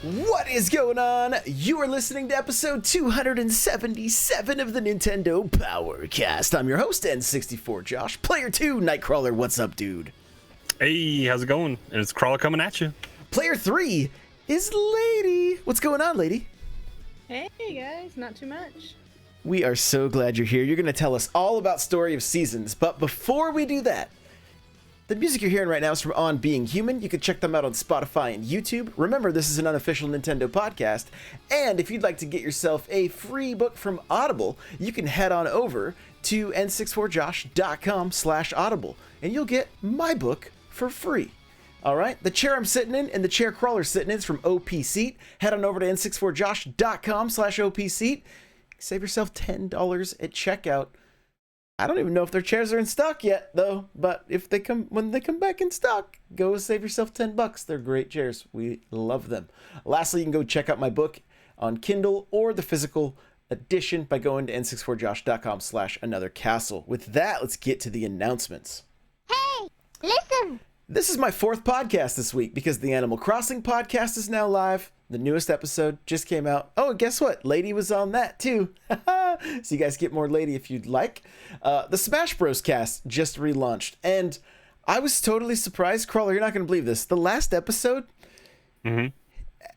What is going on? You are listening to episode 277 of the Nintendo Powercast. I'm your host, N64 Josh. Player 2, Nightcrawler, what's up, dude? Hey, how's it going? And it's Crawler coming at you. Player 3 is Lady. What's going on, Lady? Hey guys, not too much. We are so glad you're here. You're going to tell us all about Story of Seasons. But before we do that, the music you're hearing right now is from On Being Human. You can check them out on Spotify and YouTube. Remember, this is an unofficial Nintendo podcast. And if you'd like to get yourself a free book from Audible, you can head on over to n64josh.com/audible. And you'll get my book for free. All right? The chair I'm sitting in and the chair Crawler's sitting in is from OP Seat. Head on over to n64josh.com/OP Seat. Save yourself $10 at checkout. I don't even know if their chairs are in stock yet, though. But if they come, when they come back in stock, go save yourself $10. They're great chairs. We love them. Lastly, you can go check out my book on Kindle or the physical edition by going to n64josh.com/anothercastle. With that, let's get to the announcements. Hey, listen! This is my fourth podcast this week because the Animal Crossing podcast is now live. The newest episode just came out. Oh, and guess what? Lady was on that too. So you guys get more Lady if you'd like. The Smash Bros. Cast just relaunched. And I was totally surprised. Crawler, you're not going to believe this. The last episode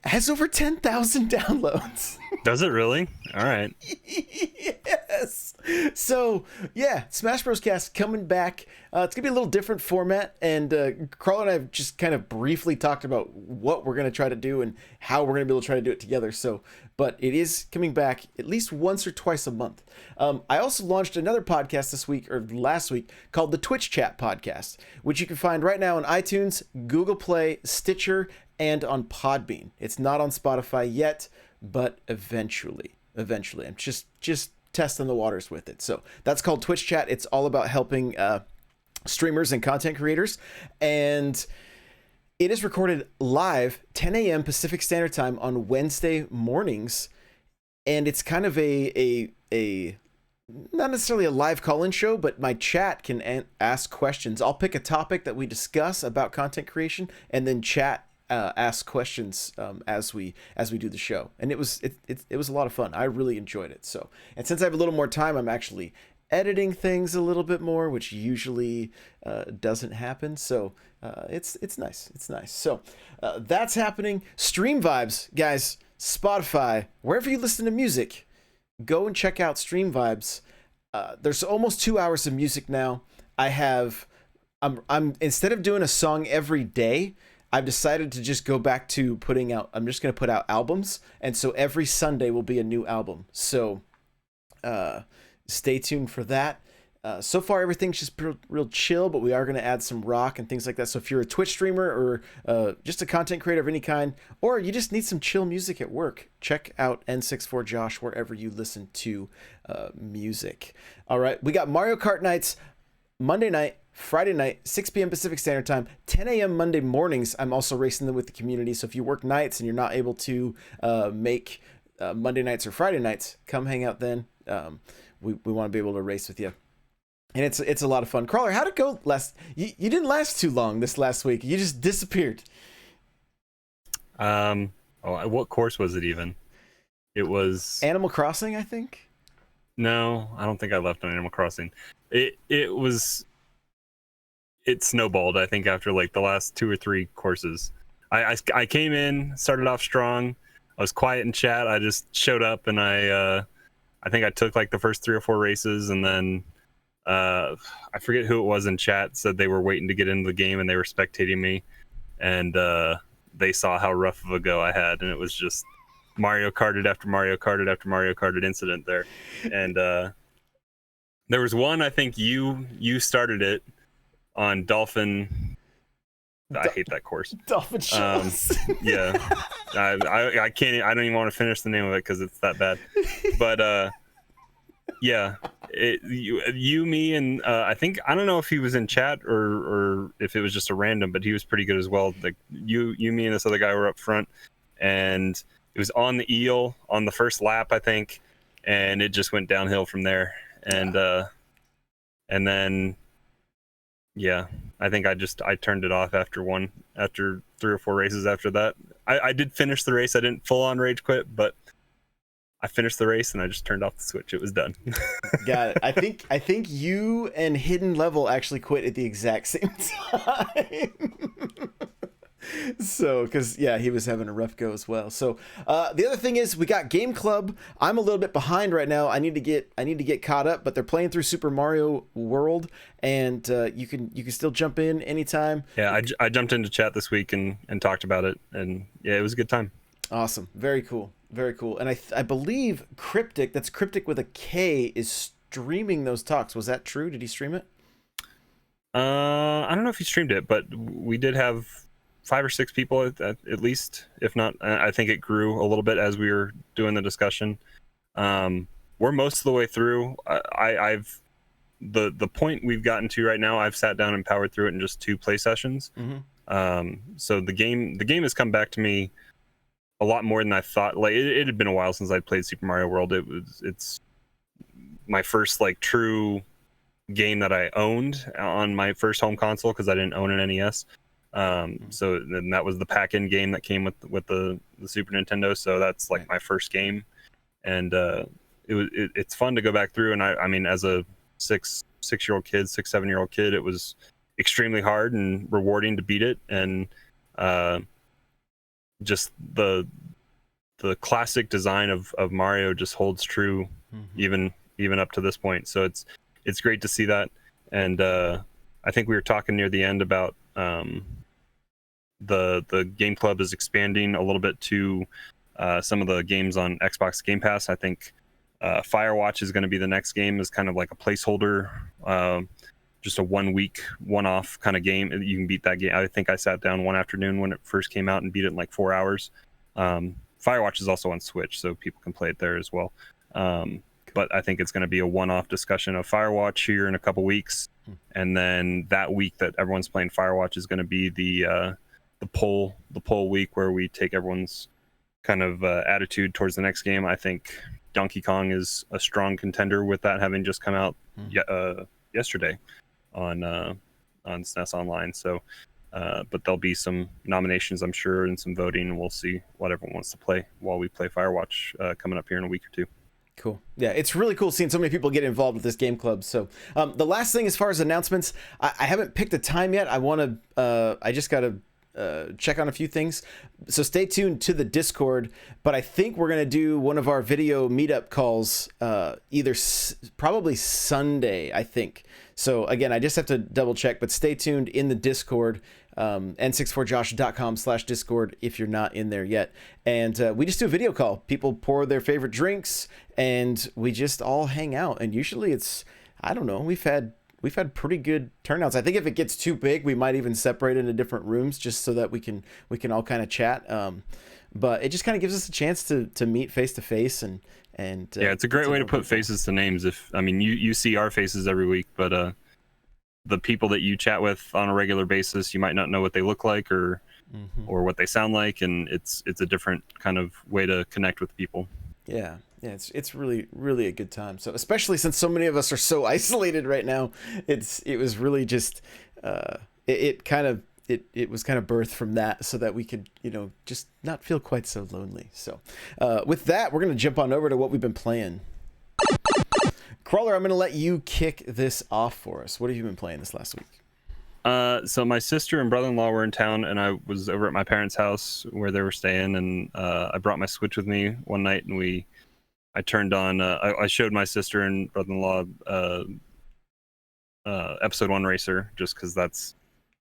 has over 10,000 downloads. Does it really? All right. Yes. So, yeah, Smash Bros. Cast coming back. It's going to be a little different format, and Carl and I have just kind of briefly talked about what we're going to try to do and how we're going to be able to try to do it together. So, but it is coming back at least once or twice a month. I also launched another podcast this week, or last week, called the Twitch Chat Podcast, which you can find right now on iTunes, Google Play, Stitcher, and on Podbean. It's not on Spotify yet, but eventually. I'm just testing the waters with it. So that's called Twitch Chat. It's all about helping streamers and content creators, and it is recorded live 10 a.m. Pacific Standard Time on Wednesday mornings, and it's kind of a not necessarily a live call-in show, but my chat can ask questions. I'll pick a topic that we discuss about content creation, and then chat ask questions as we do the show, and it was a lot of fun. I really enjoyed it. So, and since I have a little more time, I'm actually editing things a little bit more, which usually doesn't happen. So it's nice. So that's happening. Stream Vibes, guys. Spotify, wherever you listen to music, go and check out Stream Vibes. There's almost 2 hours of music now. I'm instead of doing a song every day, I've decided to just go back to putting out, I'm just going to put out albums. And so every Sunday will be a new album. So stay tuned for that. So far, everything's just real chill, but we are going to add some rock and things like that. So if you're a Twitch streamer or just a content creator of any kind, or you just need some chill music at work, check out N64Josh wherever you listen to music. All right, we got Mario Kart nights Monday night, Friday night, 6 p.m. Pacific Standard Time, 10 a.m. Monday mornings. I'm also racing them with the community. So if you work nights and you're not able to make Monday nights or Friday nights, come hang out then. We want to be able to race with you. And it's a lot of fun. Crawler, how'd it go last? You didn't last too long this last week. You just disappeared. What course was it even? It was Animal Crossing, I think. No, I don't think I left on Animal Crossing. It snowballed, I think, after like the last 2 or 3 courses. I came in, started off strong. I was quiet in chat. I just showed up, and I think I took like the first 3 or 4 races, and then I forget who it was in chat said they were waiting to get into the game and they were spectating me, and they saw how rough of a go I had, and it was just Mario Karted after Mario Karted after Mario Karted incident there. And there was one, I think you started it on Dolphin. I hate that course. Dolphin Shows. Yeah, I can't. I don't even want to finish the name of it because it's that bad. But yeah, you, me, and I think, I don't know if he was in chat or if it was just a random, but he was pretty good as well. Like you, me, and this other guy were up front, and it was on the eel on the first lap, I think, and it just went downhill from there. And then, yeah, I think I turned it off after 3 or 4 races after that. I did finish the race. I didn't full on rage quit, but I finished the race and I just turned off the Switch. It was done. Got it. I think you and Hidden Level actually quit at the exact same time. So, because yeah, he was having a rough go as well. So, the other thing is we got Game Club. I'm a little bit behind right now. I need to get caught up, but they're playing through Super Mario World, and you can still jump in anytime. Yeah, I jumped into chat this week and talked about it, and yeah, it was a good time. Awesome, very cool, very cool. And I believe Cryptic, that's Cryptic with a K, is streaming those talks. Was that true? Did he stream it? I don't know if he streamed it, but we did have 5 or 6 people at least, if not. I think it grew a little bit as we were doing the discussion. We're most of the way through. I've the point we've gotten to right now, I've sat down and powered through it in just 2 play sessions. Mm-hmm. So the game has come back to me a lot more than I thought. Like it had been a while since I played Super Mario World. It's my first like true game that I owned on my first home console, because I didn't own an NES. So then that was the pack-in game that came with the Super Nintendo. So that's like my first game, and it's fun to go back through. And I mean, as a 7-year-old kid, it was extremely hard and rewarding to beat it. And just the classic design of Mario just holds true, even up to this point. So it's great to see that. And I think we were talking near the end about the Game Club is expanding a little bit to some of the games on Xbox Game Pass. I think Firewatch is going to be the next game, as kind of like a placeholder, just a 1 week, one-off kind of game. You can beat that game. I think I sat down one afternoon when it first came out and beat it in like 4 hours. Firewatch is also on Switch, so people can play it there as well. But I think it's going to be a one-off discussion of Firewatch here in a couple weeks, and then that week that everyone's playing Firewatch is going to be the poll week, where we take everyone's kind of attitude towards the next game. I think Donkey Kong is a strong contender with that having just come out yesterday on SNES Online. So, but there'll be some nominations, I'm sure, and some voting, and we'll see what everyone wants to play while we play Firewatch coming up here in a week or 2. Cool. Yeah, it's really cool seeing so many people get involved with this game club. So the last thing as far as announcements, I haven't picked a time yet. I just got to check on a few things. So stay tuned to the Discord, but I think we're going to do one of our video meetup calls probably Sunday, I think. So again, I just have to double check, but stay tuned in the Discord, n64josh.com/Discord if you're not in there yet. And we just do a video call. People pour their favorite drinks and we just all hang out. And usually it's, I don't know, we've had pretty good turnouts. I think if it gets too big, we might even separate into different rooms just so that we can all kind of chat. But it just kind of gives us a chance to meet face to face and yeah, it's a great way to put faces to names. You see our faces every week, but the people that you chat with on a regular basis, you might not know what they look like or what they sound like, and it's a different kind of way to connect with people. Yeah, it's really, really a good time. So especially since so many of us are so isolated right now, it was really just it was kind of birthed from that, so that we could just not feel quite so lonely. So with that, we're gonna jump on over to what we've been playing. Crawler, I'm gonna let you kick this off for us. What have you been playing this last week? So my sister and brother-in-law were in town, and I was over at my parents' house where they were staying, and I brought my Switch with me one night, and I turned on. I showed my sister and brother-in-law Episode 1 Racer, just because that's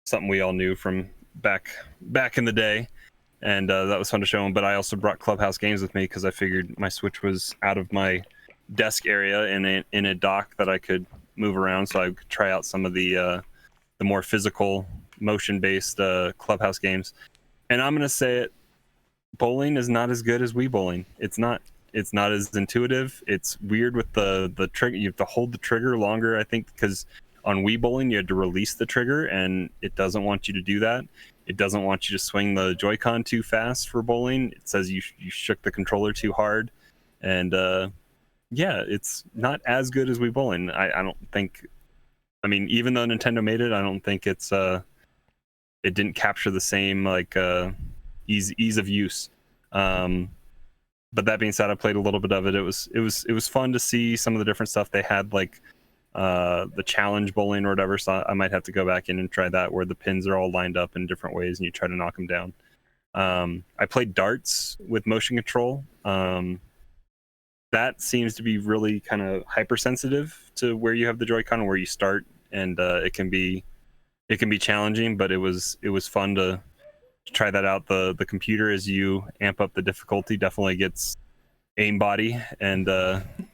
something we all knew from back in the day, and that was fun to show them. But I also brought Clubhouse games with me because I figured my Switch was out of my desk area in a dock that I could move around, so I could try out some of the more physical, motion-based Clubhouse games. And I'm gonna say it: bowling is not as good as Wii Bowling. It's not as intuitive. It's weird with the trigger. You have to hold the trigger longer, I think, because on Wii Bowling you had to release the trigger, and it doesn't want you to do that. It doesn't want you to swing the Joy-Con too fast for bowling. It says you shook the controller too hard, and yeah, it's not as good as Wii Bowling. I don't think. I mean, even though Nintendo made it, I don't think it didn't capture the same ease of use. But that being said, I played a little bit of it. It was fun to see some of the different stuff they had, like the challenge bowling or whatever. So I might have to go back in and try that, where the pins are all lined up in different ways and you try to knock them down. I played darts with motion control. That seems to be really kind of hypersensitive to where you have the Joy-Con and where you start, and it can be challenging, but it was fun to try that out. The computer, as you amp up the difficulty, definitely gets aimbody and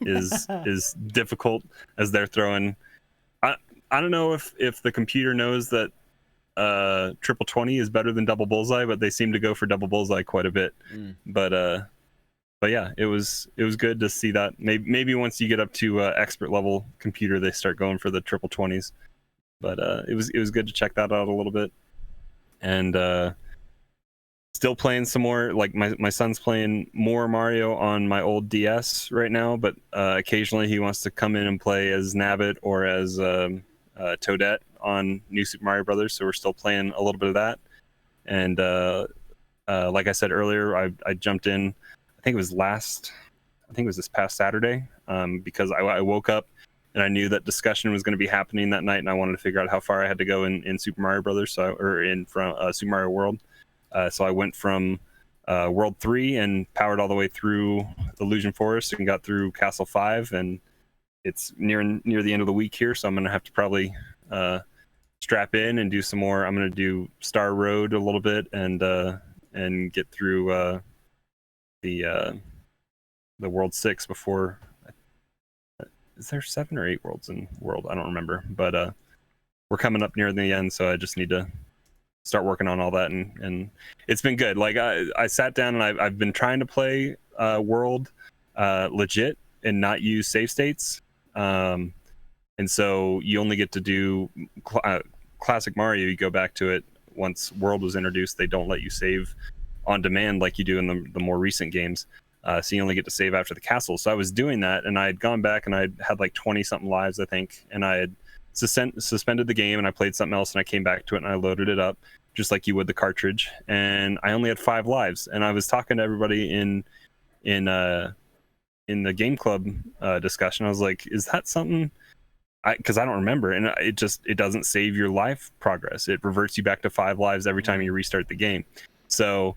is difficult as they're throwing. I don't know if the computer knows that triple 20 is better than double bullseye, but they seem to go for double bullseye quite a bit. But yeah, it was good to see that. Maybe once you get up to expert level computer, they start going for the triple 20s. But it was good to check that out a little bit. And still playing some more. Like my son's playing more Mario on my old DS right now, but occasionally he wants to come in and play as Nabbit or as Toadette on New Super Mario Brothers. So we're still playing a little bit of that. And like I said earlier, I jumped in. I think it was this past Saturday, because I woke up and I knew that discussion was going to be happening that night, and I wanted to figure out how far I had to go in Super Mario Brothers, or in from Super Mario World. So I went from World 3 and powered all the way through Illusion Forest and got through Castle 5, and it's near the end of the week here, so I'm going to have to probably strap in and do some more. I'm going to do Star Road a little bit and get through the World 6 before. Is there 7 or 8 worlds in World? I don't remember, but we're coming up near the end, so I just need to start working on all that, and it's been good. Like I sat down and I've been trying to play World legit and not use save states, and so you only get to do classic Mario. You go back to it once World was introduced. They don't let you save on demand like you do in the more recent games, so you only get to save after the castle. So I was doing that, and I had gone back and I had like 20 something lives, I think, and I had suspended the game and I played something else, and I came back to it and I loaded it up just like you would the cartridge, and I only had 5 lives. And I was talking to everybody in the game club discussion. I was like, is that something? Because I don't remember, and it doesn't save your life progress. It reverts you back to 5 lives every time you restart the game. So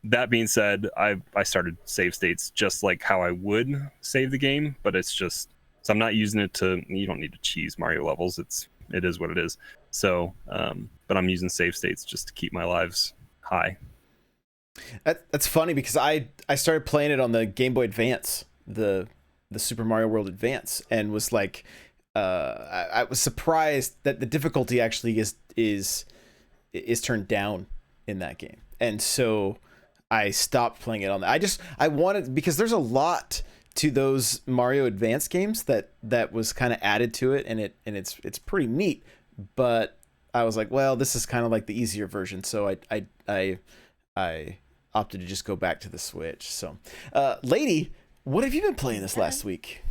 that being said, I started save states just like how I would save the game, but it's just, so I'm not using it to, you don't need to cheese Mario levels. It is what it is. So, but I'm using save states just to keep my lives high. That's funny, because I started playing it on the Game Boy Advance, the Super Mario World Advance, and was like, I was surprised that the difficulty actually is turned down in that game, and so I stopped playing it on that. I wanted, because there's a lot to those Mario Advance games that was kind of added to it, and it's pretty neat. But I was like, well, this is kind of like the easier version, so I opted to just go back to the Switch. So, Lady, what have you been playing this last week?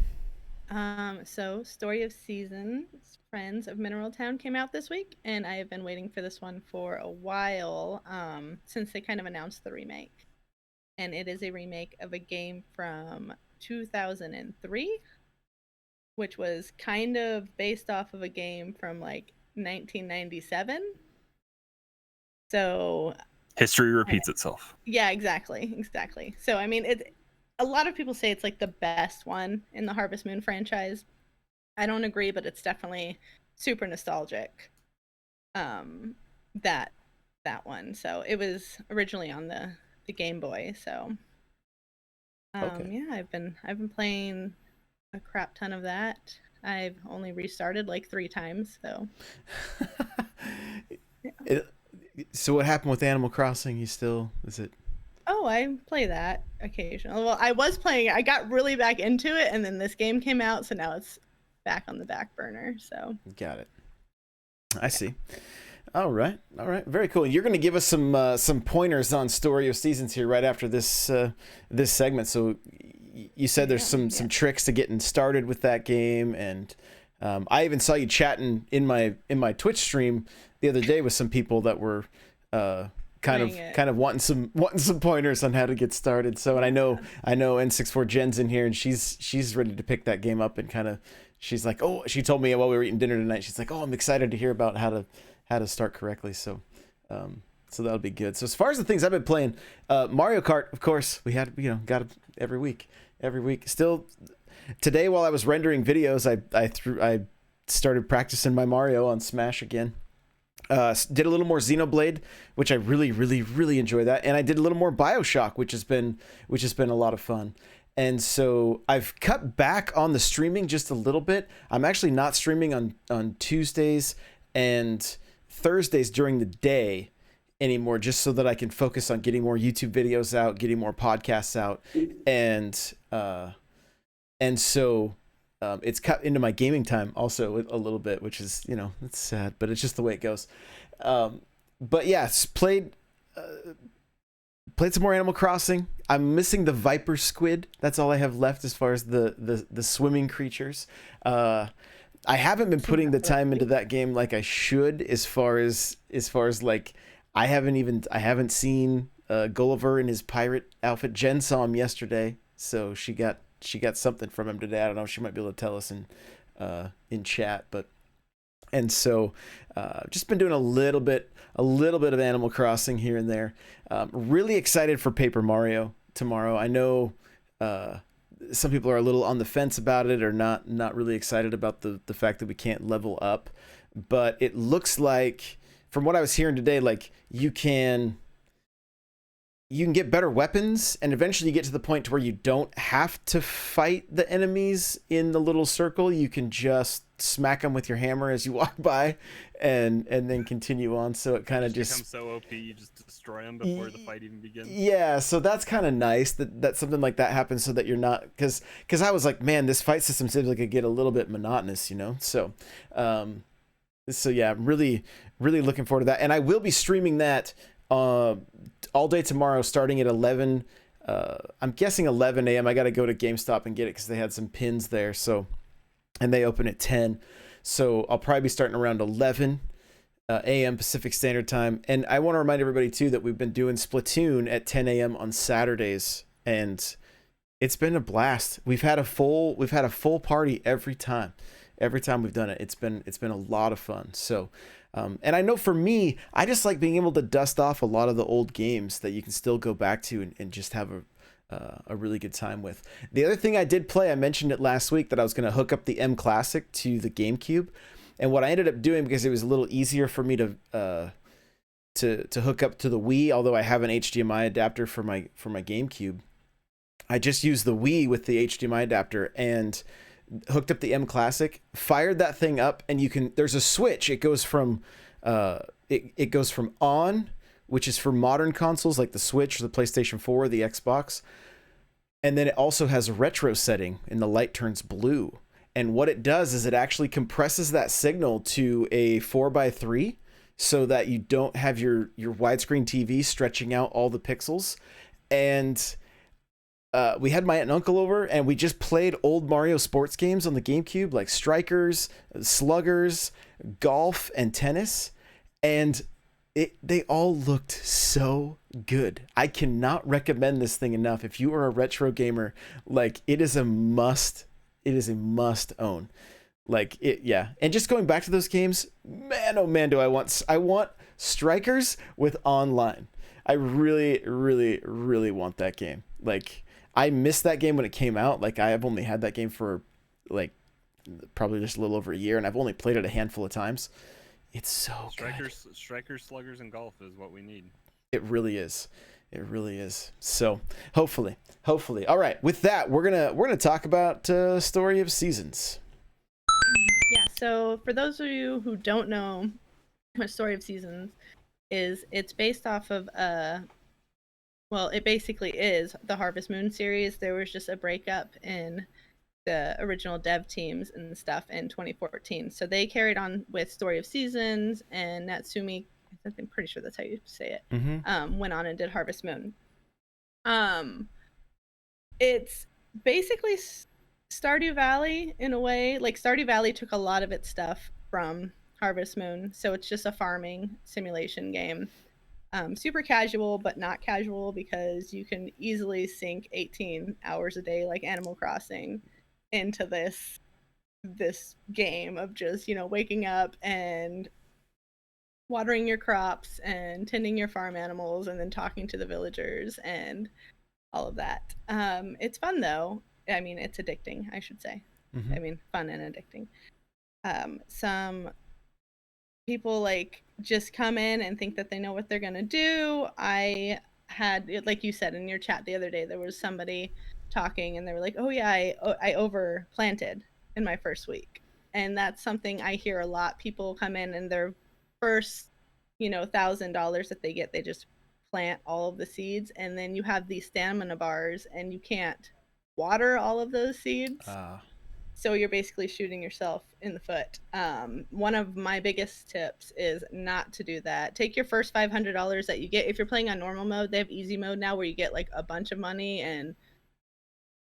So Story of Seasons, Friends of Mineral Town came out this week, and I have been waiting for this one for a while, since they kind of announced the remake. And it is a remake of a game from 2003, which was kind of based off of a game from like 1997. So history repeats itself. Yeah, exactly. So I mean, a lot of people say it's like the best one in the Harvest Moon franchise. I don't agree, but it's definitely super nostalgic. That one. So it was originally on the Game Boy. So Okay. yeah, I've been playing a crap ton of that. I've only restarted like 3 times. So. Yeah. So what happened with Animal Crossing? Is it? Oh, I play that occasionally. Well, I was playing it. I got really back into it, and then this game came out, so now it's back on the back burner. So Got it. I see. All right. Very cool. You're going to give us some pointers on Story of Seasons here right after this this segment. So you said there's some tricks to getting started with that game, and I even saw you chatting in my Twitch stream the other day with some people that were kind Dang it. of wanting some pointers on how to get started. So, and I know N64 Jen's in here, and she's ready to pick that game up, and kind of she's like, oh, she told me while we were eating dinner tonight, she's like, oh, I'm excited to hear about how to start correctly. So, so that'll be good. So as far as the things I've been playing, Mario Kart, of course, we had got it every week. Still today while I was rendering videos, I started practicing my Mario on Smash again. Did a little more Xenoblade, which I really enjoy that, and I did a little more BioShock, which has been a lot of fun. And so I've cut back on the streaming just a little bit. I'm actually not streaming on Tuesdays and Thursdays during the day anymore, just so that I can focus on getting more YouTube videos out, getting more podcasts out, and so it's cut into my gaming time also a little bit, which is, it's sad, but it's just the way it goes. But yes, played some more Animal Crossing. I'm missing the Viper Squid. That's all I have left as far as the swimming creatures. I haven't been putting the time into that game like I should, as far as like I haven't seen Gulliver in his pirate outfit. Jen saw him yesterday, so she got something from him today. I don't know. She might be able to tell us in chat, and so just been doing a little bit of Animal Crossing here and there. Really excited for Paper Mario tomorrow. I know some people are a little on the fence about it, or not really excited about the fact that we can't level up, but it looks like, from what I was hearing today, like you can get better weapons, and eventually you get to the point to where you don't have to fight the enemies in the little circle. You can just smack them with your hammer as you walk by, and then continue on. So it kind of just becomes so OP, you just destroy them before the fight even begins. Yeah, so that's kind of nice that something like that happens, so that you're not, because I was like, man, this fight system seems like it get a little bit monotonous, So, so yeah, I'm really looking forward to that, and I will be streaming that all day tomorrow, starting at 11. I'm guessing 11 a.m. I got to go to GameStop and get it because they had some pins there. So, and they open at 10. So I'll probably be starting around 11 a.m. Pacific Standard Time. And I want to remind everybody too that we've been doing Splatoon at 10 a.m. on Saturdays, and it's been a blast. We've had a full party every time we've done it. It's been a lot of fun. So. And I know for me, I just like being able to dust off a lot of the old games that you can still go back to and just have a really good time with. The other thing I did play, I mentioned it last week, that I was going to hook up the M Classic to the GameCube. And what I ended up doing, because it was a little easier for me to hook up to the Wii, although I have an HDMI adapter for my GameCube, I just used the Wii with the HDMI adapter and hooked up the M Classic, fired that thing up, and there's a switch. It goes from it goes from on, which is for modern consoles like the Switch or the PlayStation 4 or the Xbox, and then it also has a retro setting, and the light turns blue. And what it does is it actually compresses that signal to a 4:3, so that you don't have your widescreen TV stretching out all the pixels. And we had my aunt and uncle over, and we just played old Mario sports games on the GameCube, like Strikers, Sluggers, Golf, and Tennis. And they all looked so good. I cannot recommend this thing enough. If you are a retro gamer, like, it is a must own. Like it, yeah. And just going back to those games, man, oh man, do I want Strikers with online. I really want that game. Like, I missed that game when it came out. Like, I have only had that game for like probably just a little over a year, and I've only played it a handful of times. It's so good. Strikers, Sluggers, and Golf is what we need. It really is. So hopefully. All right. With that, we're gonna talk about Story of Seasons. Yeah. So for those of you who don't know what Story of Seasons is, it's based off of well, it basically is the Harvest Moon series. There was just a breakup in the original dev teams and stuff in 2014. So they carried on with Story of Seasons, and Natsumi, I'm pretty sure that's how you say it, went on and did Harvest Moon. It's basically Stardew Valley in a way. Like, Stardew Valley took a lot of its stuff from Harvest Moon, so it's just a farming simulation game. Super casual, but not casual, because you can easily sink 18 hours a day, like Animal Crossing, into this game of just, waking up and watering your crops and tending your farm animals and then talking to the villagers and all of that. It's fun though. I mean, it's addicting, I should say. Mm-hmm. I mean, fun and addicting. Some people like just come in and think that they know what they're gonna do. I had, like you said in your chat the other day, there was somebody talking and they were like, "Oh yeah, I over planted in my first week," and that's something I hear a lot. People come in and their first, $1,000 that they get, they just plant all of the seeds, and then you have these stamina bars, and you can't water all of those seeds. So you're basically shooting yourself in the foot. One of my biggest tips is not to do that. Take your first $500 that you get. If you're playing on normal mode, they have easy mode now where you get like a bunch of money and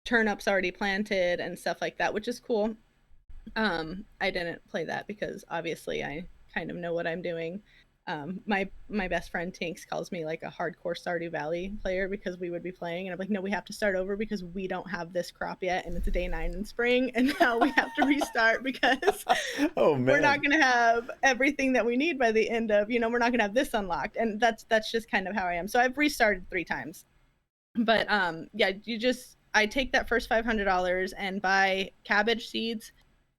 turnips already planted and stuff like that, which is cool. I didn't play that because obviously I kind of know what I'm doing. My best friend Tinks calls me like a hardcore Stardew Valley player because we would be playing and I'm like, no, we have to start over because we don't have this crop yet and it's day 9 in spring and now we have to restart because Oh man, we're not going to have everything that we need by the end of, we're not going to have this unlocked, and that's just kind of how I am. So I've restarted 3 times, but yeah, I take that first $500 and buy cabbage seeds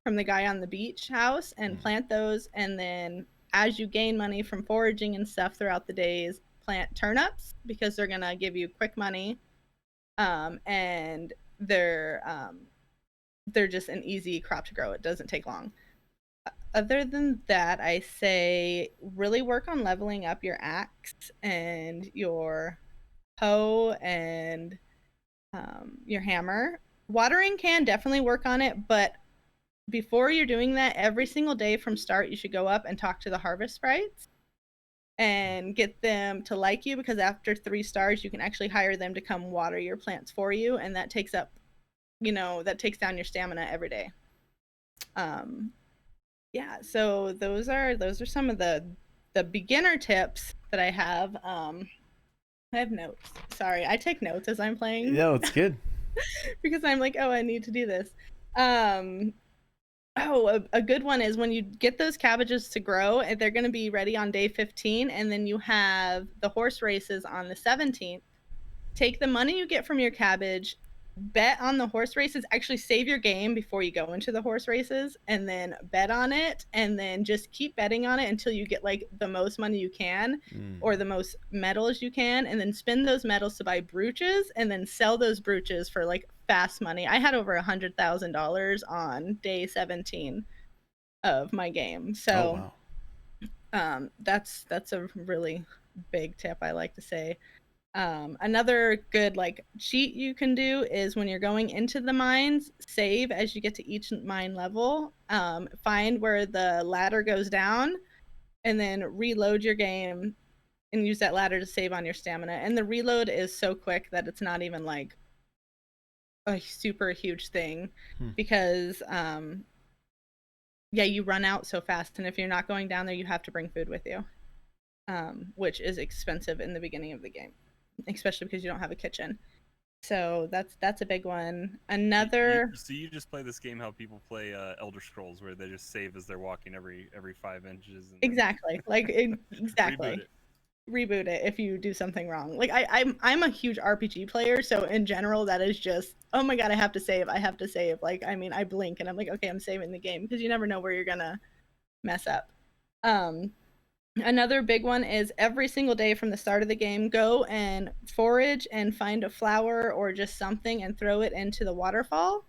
from the guy on the beach house and plant those, and then as you gain money from foraging and stuff throughout the days, plant turnips because they're gonna give you quick money, and they're just an easy crop to grow. It doesn't take long. Other than that, I say really work on leveling up your axe and your hoe and your hammer. Watering can definitely work on it, but before you're doing that, every single day from start, you should go up and talk to the harvest sprites and get them to like you, because after 3 stars, you can actually hire them to come water your plants for you, and that takes up, that takes down your stamina every day. Yeah, so those are some of the beginner tips that I have. I have notes. Sorry, I take notes as I'm playing. No, it's good. Because I'm like, oh, I need to do this. A good one is when you get those cabbages to grow, they're going to be ready on day 15, and then you have the horse races on the 17th. Take the money you get from your cabbage, bet on the horse races, actually save your game before you go into the horse races, and then bet on it, and then just keep betting on it until you get like the most money you can or the most medals you can, and then spend those medals to buy brooches and then sell those brooches for like fast money. I had over $100,000 on day 17 of my game. So that's a really big tip I like to say. Another good like cheat you can do is when you're going into the mines, save as you get to each mine level. Find where the ladder goes down and then reload your game and use that ladder to save on your stamina. And the reload is so quick that it's not even like a super huge thing because yeah, you run out so fast, and if you're not going down there, you have to bring food with you, which is expensive in the beginning of the game, especially because you don't have a kitchen. So that's a big one. Another. So you just play this game how people play Elder Scrolls, where they just save as they're walking every 5 inches. And exactly, like exactly. Reboot it if you do something wrong. Like I'm a huge RPG player, so in general that is just, oh my god, I have to save. Like, I mean, I blink and I'm like, okay, I'm saving the game, because you never know where you're gonna mess up. Another big one is every single day from the start of the game, go and forage and find a flower or just something and throw it into the waterfall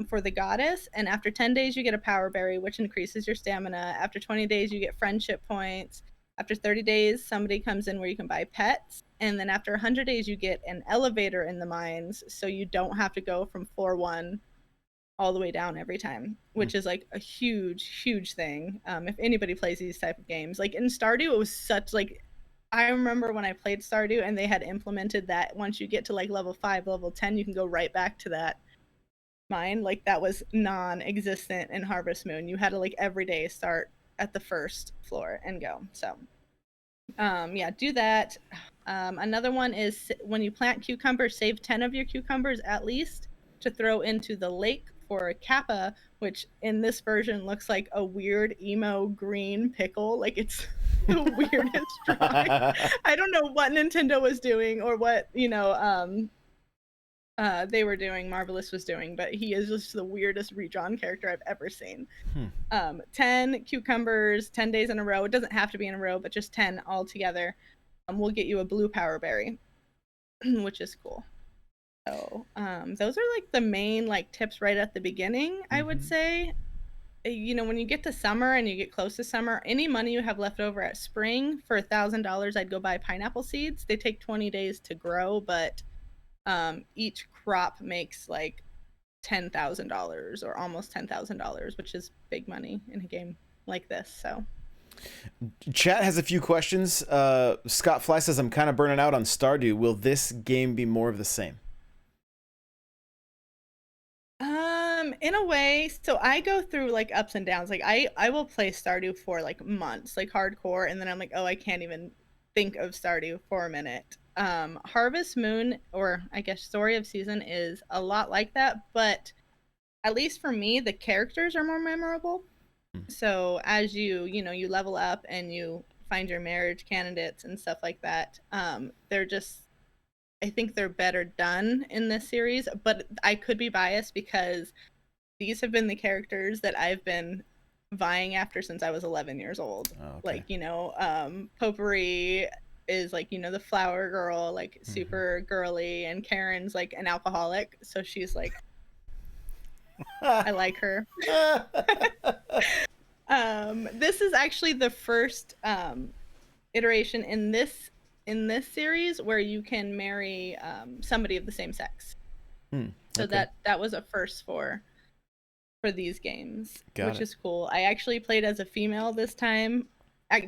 for the goddess. And after 10 days, you get a power berry, which increases your stamina. After 20 days, you get friendship points. After 30 days, somebody comes in where you can buy pets. And then after 100 days, you get an elevator in the mines, so you don't have to go from floor 1 all the way down every time, which is like a huge thing. If anybody plays these type of games, like in Stardew, it was such like, I remember when I played Stardew and they had implemented that once you get to like level 5, level 10, you can go right back to that mine. Like that was non-existent in Harvest Moon. You had to like every day start at the first floor and go. So Yeah, do that. Another one is when you plant cucumbers, save 10 of your cucumbers at least to throw into the lake for a kappa, which in this version looks like a weird emo green pickle. Like it's the weirdest drawing. I don't know what Nintendo was doing or what, they were doing, Marvelous was doing, but he is just the weirdest redrawn character I've ever seen. 10 cucumbers, 10 days in a row. It doesn't have to be in a row, but just 10 all together. We'll get you a blue power berry, which is cool. So those are like the main like tips right at the beginning, I would say. When you get to summer and you get close to summer, any money you have left over at spring, for $1,000, I'd go buy pineapple seeds. They take 20 days to grow, but each crop makes like $10,000 or almost $10,000, which is big money in a game like this. So Chat has a few questions. Scott Fly says, I'm kind of burning out on Stardew. Will this game be more of the same? In a way, so I go through like ups and downs. Like I will play Stardew for like months, like hardcore, and then I'm like, oh, I can't even think of Stardew for a minute. Harvest Moon, or I guess Story of Season, is a lot like that, but at least for me, the characters are more memorable. So as you level up and you find your marriage candidates and stuff like that, they're just, I think they're better done in this series. But I could be biased because these have been the characters that I've been vying after since I was 11 years old. Oh, okay. Like, Potpourri is like, the flower girl, like super girly, and Karen's like an alcoholic. So she's like, I like her. This is actually the first iteration in this series where you can marry somebody of the same sex. So okay. that was a first for these games, which it. is cool. I actually played as a female this time.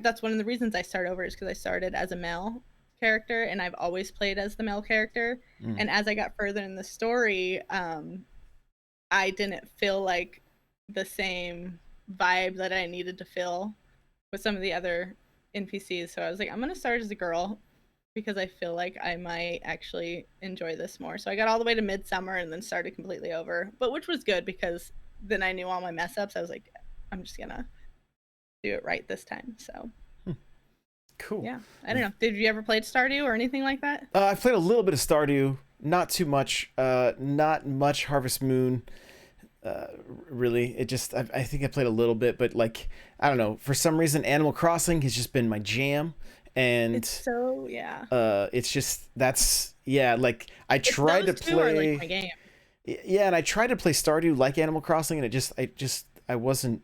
That's one of the reasons I start over, is because I started as a male character, and I've always played as the male character. And as I got further in the story, I didn't feel like the same vibe that I needed to feel with some of the other NPCs. So I was like, I'm gonna start as a girl because I feel like I might actually enjoy this more. So I got all the way to midsummer and then started completely over, but which was good because then I knew all my mess ups. I was like, I'm just gonna do it right this time. So cool. Yeah, I don't know. Did you ever play Stardew or anything like that? I've played a little bit of Stardew, not too much. Not much Harvest Moon. Really, it just I think I played a little bit, but like I don't know, for some reason Animal Crossing has just been my jam, and It's so it's just like I tried to Those two are play like my game. Yeah, and I tried to play Stardew like Animal Crossing, and I wasn't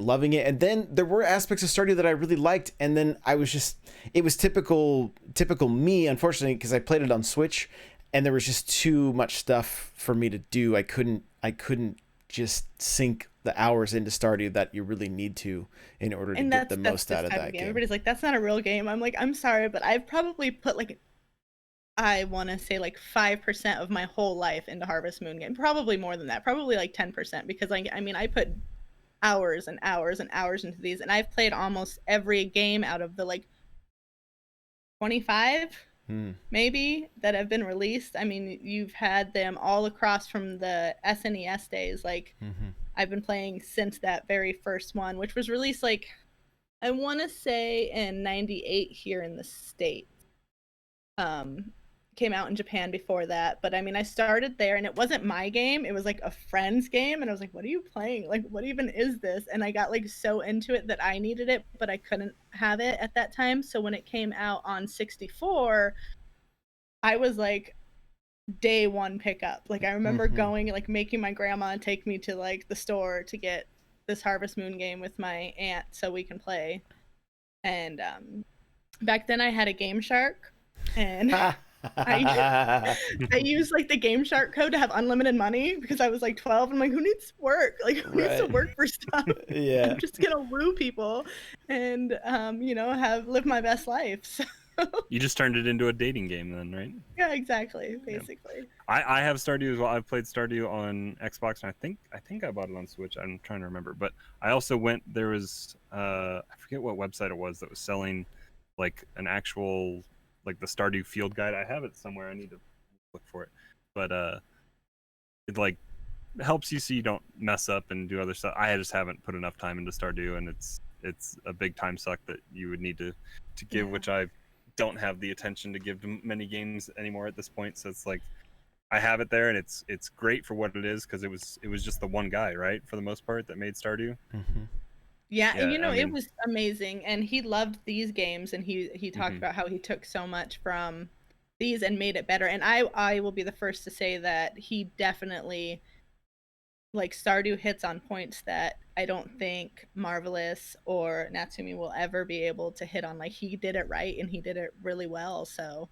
loving it. And then there were aspects of Stardew that I really liked, and then it was typical me, unfortunately, because I played it on Switch, and there was just too much stuff for me to do. I couldn't just sink the hours into Stardew that you really need to in order to get the most out of that game. Everybody's like, that's not a real game. I'm like, I'm sorry, but I've probably put like, I want to say like 5% of my whole life into Harvest Moon game. Probably more than that. Probably like 10%, because I put hours and hours and hours into these, and I've played almost every game out of the like 25 maybe that have been released. I mean, you've had them all across from the SNES days. Like I've been playing since that very first one, which was released like I want to say in 98 here in the States. Came out in Japan before that, but I mean, I started there, and it wasn't my game. It was like a friend's game, and I was like, what are you playing? Like, what even is this? And I got like so into it that I needed it, but I couldn't have it at that time. So when it came out on 64, I was like day one pickup. Like I remember going, like making my grandma take me to like the store to get this Harvest Moon game with my aunt so we can play. And back then I had a Game Shark, and I used like the Game Shark code to have unlimited money because I was like 12. I'm like, who needs work? Like, who needs to work for stuff? Yeah, I'm just gonna woo people and live my best life. So You just turned it into a dating game then, right? yeah, exactly, basically. I have Stardew as well. I've played Stardew on Xbox, and I think I bought it on Switch. I'm trying to remember, but I also there was I forget what website it was that was selling like an actual like the Stardew field guide. I have it somewhere. I need to look for it, but it like helps you so you don't mess up and do other stuff. I just haven't put enough time into Stardew, and it's a big time suck that you would need to give, which I don't have the attention to give to many games anymore at this point. So it's like I have it there, and it's great for what it is, because it was just the one guy, right, for the most part, that made Stardew. Mm-hmm. Yeah, and I it mean, was amazing, and he loved these games, and he talked about how he took so much from these and made it better. And I will be the first to say that he definitely, like, Stardew hits on points that I don't think Marvelous or Natsumi will ever be able to hit on. Like, he did it right, and he did it really well. So,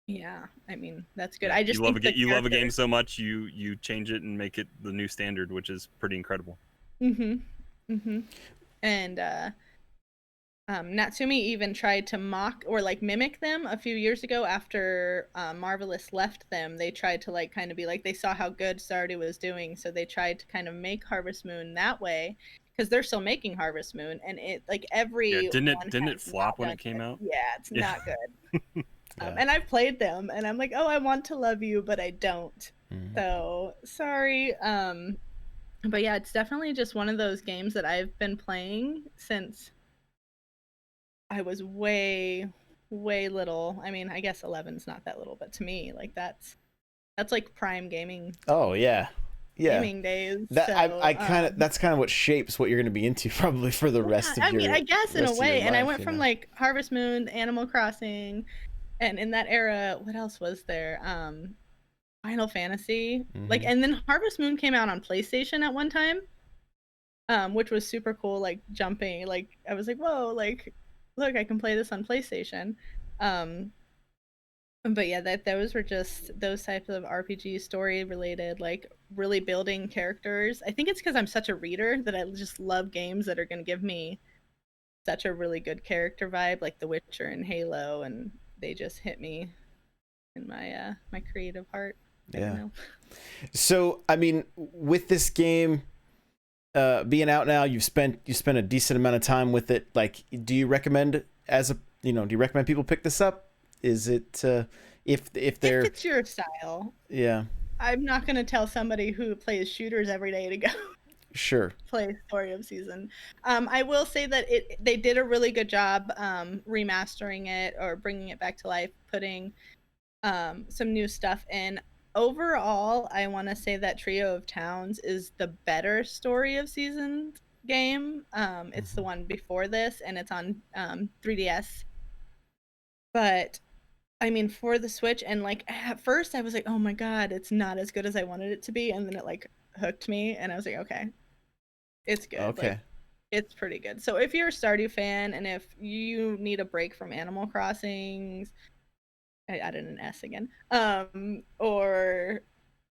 yeah, I mean, that's good. yeah, I just you love think you love a game so much you change it and make it the new standard, which is pretty incredible. And Natsumi even tried to mock or like mimic them a few years ago after Marvelous left them. They tried to like kind of be like, they saw how good Stardew was doing, so they tried to kind of make Harvest Moon that way, because they're still making Harvest Moon, and it like every Didn't it flop when it came out? Yeah, it's not good. And I've played them, and I'm like, oh, I want to love you, but I don't. So sorry. But yeah, it's definitely just one of those games that I've been playing since I was way little. I mean, I guess 11's not that little, but to me, like that's like prime gaming. Oh yeah, Gaming days. That so, I kind of that's kind of what shapes what you're going to be into probably for the rest of your. I mean, I guess in a way. And I went from know? like Harvest Moon, Animal Crossing, and in that era, what else was there? Final Fantasy. Like, and then Harvest Moon came out on PlayStation at one time, which was super cool. Like jumping, like I was like, whoa, like look, I can play this on PlayStation. But yeah, those were just those types of RPG story related, like really building characters. I think it's because I'm such a reader that I just love games that are going to give me such a really good character vibe, like The Witcher and Halo, and they just hit me in my my creative heart. I don't know. So I mean, with this game being out now, you spent a decent amount of time with it. Like, do you recommend do you recommend people pick this up? Is it if they're, if it's your style? Yeah, I'm not gonna tell somebody who plays shooters every day to go sure play Story of Season. I will say that they did a really good job remastering it or bringing it back to life, putting some new stuff in. Overall, I want to say that Trio of Towns is the better Story of Seasons game. It's the one before this, and it's on 3DS. But I mean, for the Switch, and like at first I was like, oh my god, it's not as good as I wanted it to be, and then it like hooked me, and I was like, okay, it's good. Okay. Like, it's pretty good. So if you're a Stardew fan, and if you need a break from Animal Crossings, I added an S again, or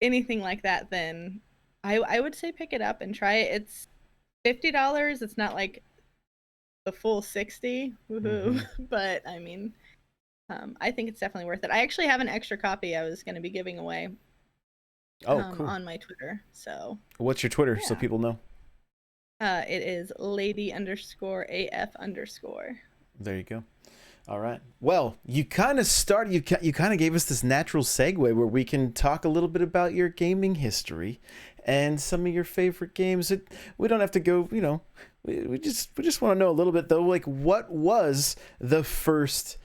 anything like that, then I would say pick it up and try it. It's $50. It's not like the full 60, woohoo! But I mean, I think it's definitely worth it. I actually have an extra copy I was going to be giving away. Cool. On my Twitter. So what's your Twitter so people know? It is lady_AF_. There you go. All right. Well, you kind of started. You kind of gave us this natural segue where we can talk a little bit about your gaming history and some of your favorite games. We don't have to go. We just want to know a little bit though. Like, what was the first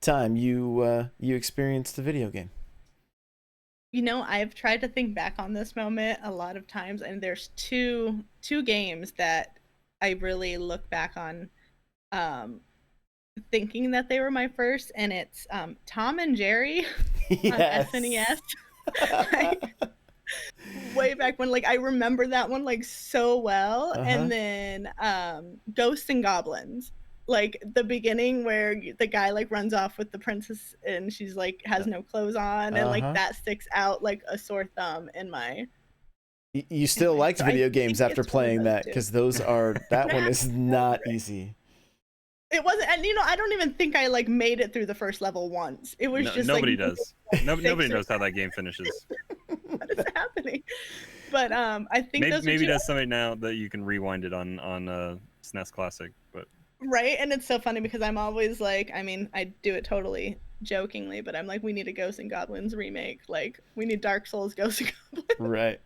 time you experienced a video game? I've tried to think back on this moment a lot of times, and there's two games that I really look back on, thinking that they were my first, and it's Tom and Jerry on SNES. Like, way back when, like I remember that one like so well. And then Ghosts and Goblins, like the beginning where the guy like runs off with the princess and she's like has no clothes on, and like that sticks out like a sore thumb in my. You still liked video games after playing that, because that one is not easy. It wasn't, and I don't even think I like made it through the first level once. It was just nobody like, does. Nobody knows how that game finishes. What is happening? But I think maybe that's something now that you can rewind it on SNES Classic, but Right? And it's so funny because I'm always like, I mean, I do it totally jokingly, but I'm like, we need a Ghosts and Goblins remake. Like, we need Dark Souls Ghosts and Goblins. Right.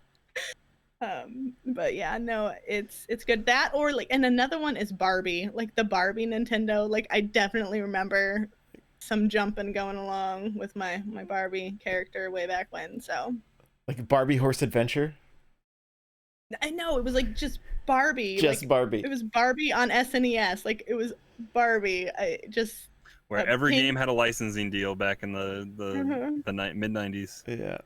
But yeah, no, it's good. That or like, and another one is Barbie, like the Barbie Nintendo. Like, I definitely remember some jumping going along with my Barbie character way back when. So Like Barbie Horse Adventure. I know it was like just Barbie, Just like, Barbie. It was Barbie on SNES. Like it was Barbie. I just Where every game had a licensing deal back in the mid 90s. Yeah.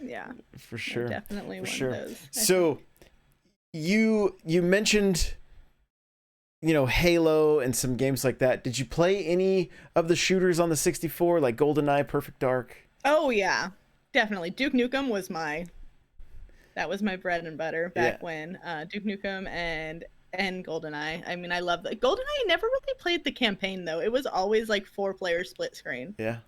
Yeah, For sure. Definitely For one sure. of those. So you mentioned, Halo and some games like that. Did you play any of the shooters on the 64, like GoldenEye, Perfect Dark? Oh yeah, definitely. Duke Nukem was my bread and butter back when. Duke Nukem and GoldenEye. I mean, I love that. GoldenEye, I never really played the campaign though. It was always like 4-player split screen. Yeah.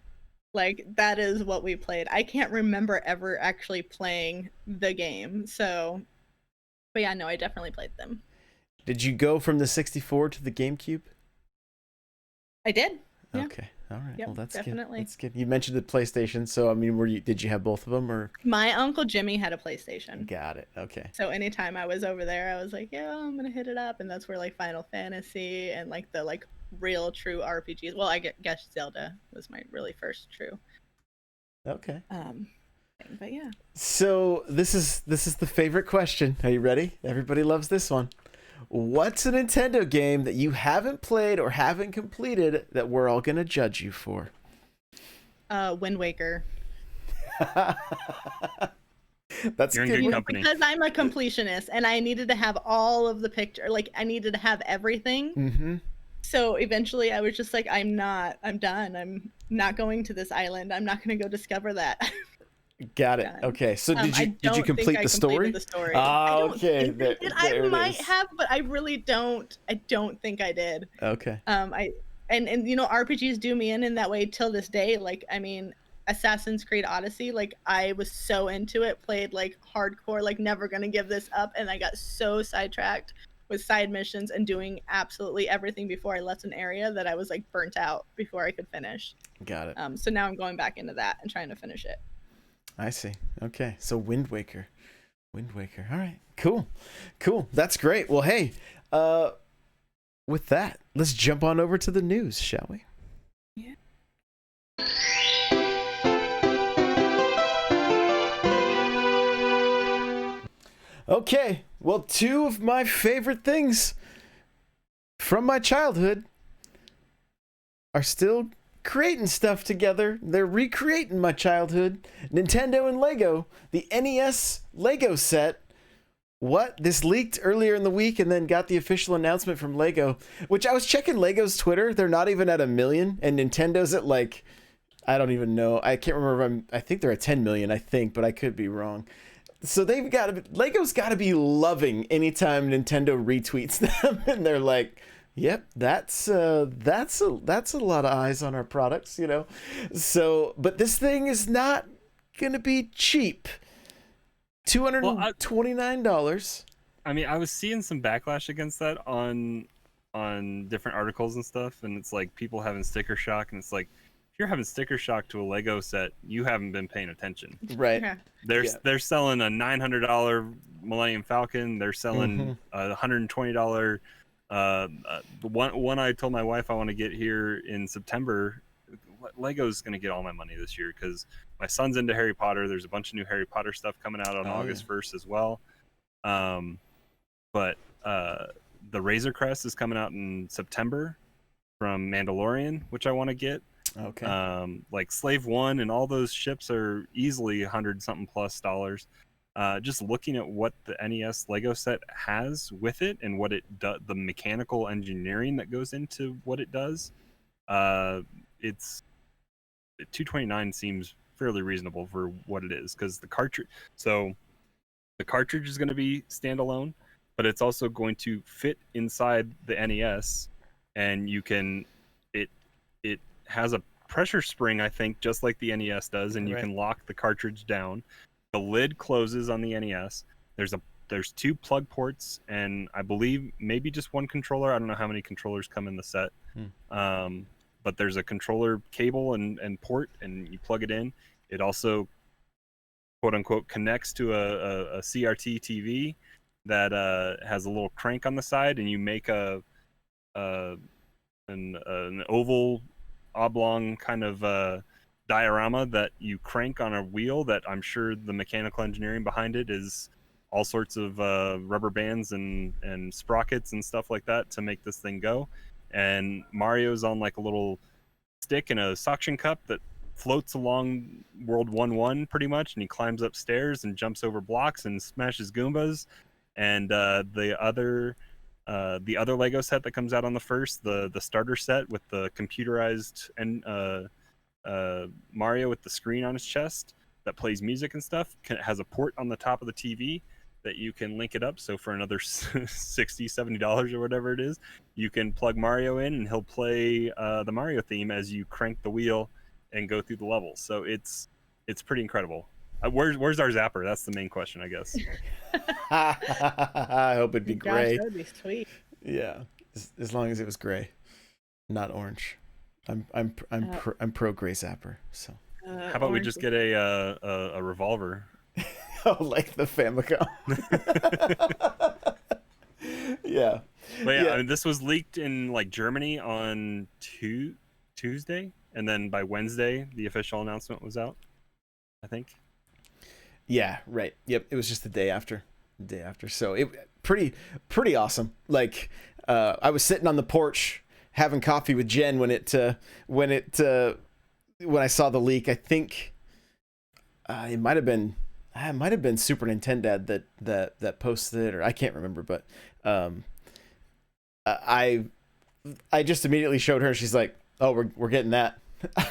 Like that is what we played. I can't remember ever actually playing the game. So, but yeah, no, I definitely played them. Did you go from the 64 to the GameCube? I did. Yeah. Okay. All right. Yep, Well, that's definitely. good. That's good. You mentioned the PlayStation, so I mean, did you have both of them or? My Uncle Jimmy had a PlayStation. Got it. Okay. So anytime I was over there, I was like, yeah, I'm gonna hit it up, and that's where like Final Fantasy and like the like real true RPGs. Well, I guess Zelda was my really first true. Okay. Thing, but yeah. So this is the favorite question. Are you ready? Everybody loves this one. What's a Nintendo game that you haven't played or haven't completed that we're all gonna judge you for? Wind Waker. That's You're in good good one. company. Because I'm a completionist and I needed to have all of the picture, like I needed to have everything. Mm-hmm. So eventually I was just like, I'm done. I'm not going to this island. I'm not going to go discover that. Got it. Done. Okay. So did you don't complete think I the story? completed the story. Ah, okay. I might have, but I really don't. I don't think I did. Okay. And RPGs do me in that way till this day. Like, I mean, Assassin's Creed Odyssey, like I was so into it, played like hardcore, like never gonna give this up, and I got so sidetracked with side missions and doing absolutely everything before I left an area that I was like burnt out before I could finish. Got it. So now I'm going back into that and trying to finish it. I see. Okay. So Wind Waker. All right. Cool. That's great. Well, hey, with that, let's jump on over to the news, shall we? Yeah. Okay. Well, two of my favorite things from my childhood are still creating stuff together. They're recreating my childhood. Nintendo and Lego, the NES Lego set. What? This leaked earlier in the week and then got the official announcement from Lego, which I was checking Lego's Twitter. They're not even at 1 million, and Nintendo's at like, I don't even know. I can't remember. I think they're at 10 million, I think, but I could be wrong. So Lego's got to be loving anytime Nintendo retweets them, and they're like, "Yep, that's a lot of eyes on our products," So, but this thing is not gonna be cheap. $229. I mean, I was seeing some backlash against that on different articles and stuff, and it's like people having sticker shock, and it's like, if you're having sticker shock to a Lego set, you haven't been paying attention. Right. Yeah. They're selling a $900 Millennium Falcon. They're selling a $120. One I told my wife I want to get here in September. Lego's going to get all my money this year because my son's into Harry Potter. There's a bunch of new Harry Potter stuff coming out on August 1st as well. But the Razor Crest is coming out in September from Mandalorian, which I want to get. Okay. Like Slave One and all those ships are easily $100-something plus. Just looking at what the NES Lego set has with it and what it does, the mechanical engineering that goes into what it does, it's $229 seems fairly reasonable for what it is, because the cartridge is going to be standalone, but it's also going to fit inside the NES, and it has a pressure spring, I think, just like the NES does, and you can lock the cartridge down. The lid closes on the NES. There's a there's 2 plug ports, and I believe maybe just 1 controller. I don't know how many controllers come in the set. But there's a controller cable and port, and you plug it in. It also, quote unquote, connects to a CRT TV that has a little crank on the side, and you make an oval, oblong kind of diorama that you crank on a wheel. That I'm sure the mechanical engineering behind it is all sorts of rubber bands and sprockets and stuff like that to make this thing go. And Mario's on like a little stick in a suction cup that floats along World 1-1 pretty much, and he climbs up stairs and jumps over blocks and smashes Goombas. And the other Lego set that comes out on the first, the starter set with the computerized and Mario with the screen on his chest that plays music and stuff, has a port on the top of the TV that you can link it up. So for another $60-$70 or whatever it is, you can plug Mario in and he'll play the Mario theme as you crank the wheel and go through the levels. So it's pretty incredible. Where's our zapper? That's the main question, I guess. I hope it'd be gray. That would be sweet. Yeah, as long as it was gray, not orange. I'm pro gray zapper. So how about we just get a revolver? Oh, like the Famicom. Yeah. But yeah, I mean, this was leaked in like Germany on Tuesday, and then by Wednesday the official announcement was out, I think. Yeah, right. Yep, it was just the day after. So it pretty awesome. Like I was sitting on the porch having coffee with Jen when I saw the leak. I think it might have been Super Nintendo that posted it, or I can't remember, but I just immediately showed her. She's like, "Oh, we're getting that." I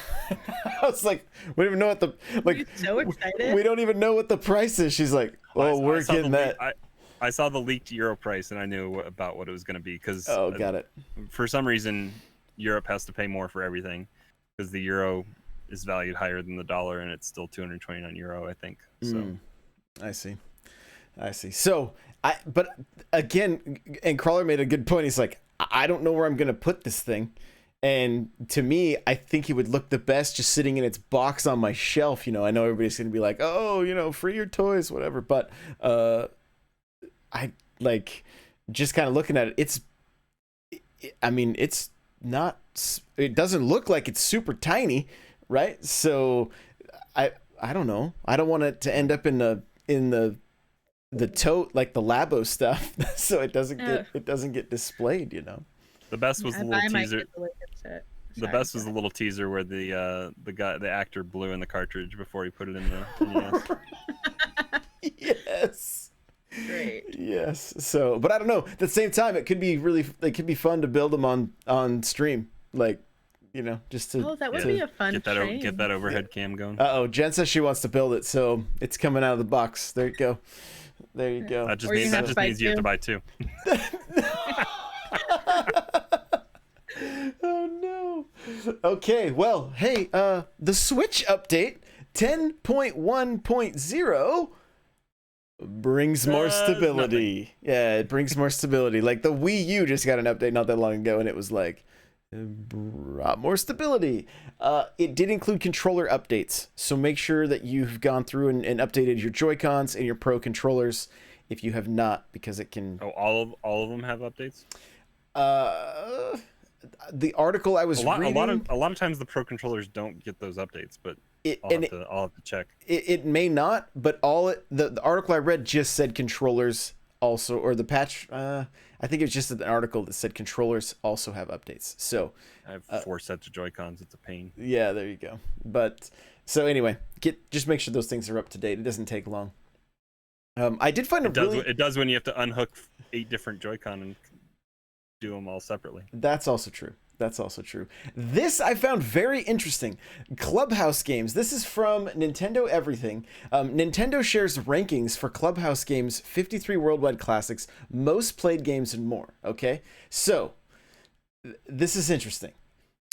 was like, "We don't even know what the like." You're so excited. We don't even know what the price is. She's like, "Oh, we're getting that." I saw the leaked euro price, and I knew about what it was going to be because got it. For some reason, Europe has to pay more for everything because the euro is valued higher than the dollar, and it's still 229 euro, I think. So, I see. So but again, and Crawler made a good point. He's like, I don't know where I'm going to put this thing. And to me, I think it would look the best just sitting in its box on my shelf. You know, I know everybody's going to be like, oh, you know, free your toys, whatever. But I like just kind of looking at it. It's not, it doesn't look like it's super tiny, right? So I don't know. I don't want it to end up in the tote like the Labo stuff, so it doesn't get displayed, you know. The best was the little teaser. The best was the little teaser where the actor blew in the cartridge before he put it in the NES. Yes. Great. Yes. So, but I don't know. At the same time, it could be fun to build them on stream, like, you know, just to. Oh, that would be a fun get that overhead cam going. Jen says she wants to build it, so it's coming out of the box. There you go. That just means you have to buy 2. Oh no. Okay, well, hey, the Switch update 10.1.0 brings more stability. Yeah, it brings more stability. Like the Wii U just got an update not that long ago, and it was like brought more stability. It did include controller updates, so make sure that you've gone through and updated your Joy-Cons and your Pro controllers if you have not, because it can. Oh, all of them have updates. The article I was reading, a lot of times the Pro controllers don't get those updates, but I'll have to check. It may not, but the article I read just said controllers also, or the patch. I think it was just an article that said controllers also have updates. So I have 4 sets of Joy-Cons. It's a pain. Yeah, there you go. But so anyway, just make sure those things are up to date. It doesn't take long. I did find it does when you have to unhook 8 different Joy-Con and do them all separately. That's also true. This I found very interesting. Clubhouse games. This is from Nintendo Everything. Nintendo shares rankings for Clubhouse games, 53 worldwide classics, most played games, and more. Okay, so this is interesting.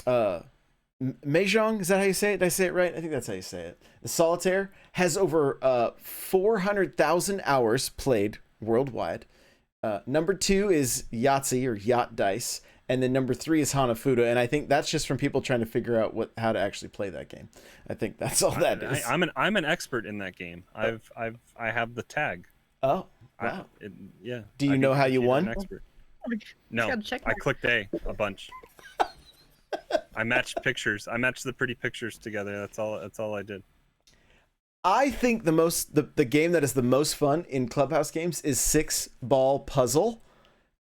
Mahjong, is that how you say it? Did I say it right? I think that's how you say it. The Solitaire has over 400,000 hours played worldwide. Number 2 is Yahtzee or Yacht Dice, and then number 3 is Hanafuda, and I think that's just from people trying to figure out how to actually play that game. I think that's all that is. I'm an expert in that game. I have the tag. Oh, wow. Yeah. Do you know how you won? No, I clicked A bunch. I matched pictures. I matched the pretty pictures together. That's all I did. I think the game that is the most fun in Clubhouse games is 6-Ball Puzzle,